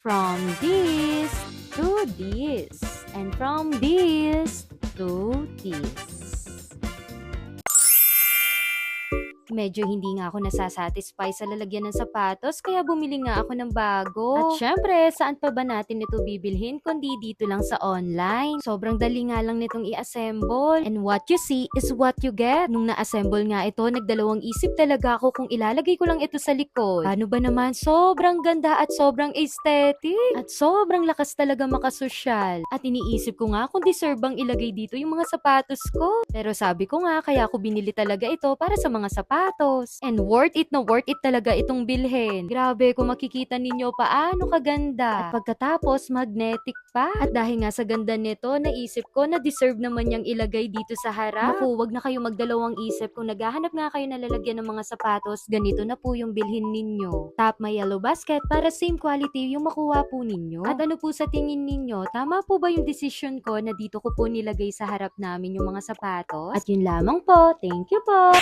From this to this. And from this to this. Medyo hindi nga ako nasasatisfy sa lalagyan ng sapatos kaya bumili nga ako ng bago. At syempre, saan pa ba natin ito bibilhin kundi dito lang sa online? Sobrang dali nga lang nitong i-assemble. And what you see is what you get. Nung na-assemble nga ito, nagdalawang isip talaga ako kung ilalagay ko lang ito sa likod. Ano ba naman, sobrang ganda at sobrang aesthetic. At sobrang lakas talaga makasosyal. At iniisip ko nga kung deserve bang ilagay dito yung mga sapatos ko. Pero sabi ko nga, kaya ako binili talaga ito para sa mga sapatos. And worth it na worth it talaga itong bilhin. Grabe, kung makikita ninyo paano kaganda. At pagkatapos, magnetic pa. At dahil nga sa ganda nito, naisip ko na deserve naman niyang ilagay dito sa harap. Naku, wag na kayo magdalawang isip. Kung naghahanap nga kayo na lalagyan ng mga sapatos, ganito na po yung bilhin ninyo. Top my yellow basket para same quality yung makuha po ninyo. At ano po sa tingin ninyo? Tama po ba yung decision ko na dito ko po nilagay sa harap namin yung mga sapatos? At yun lamang po. Thank you po!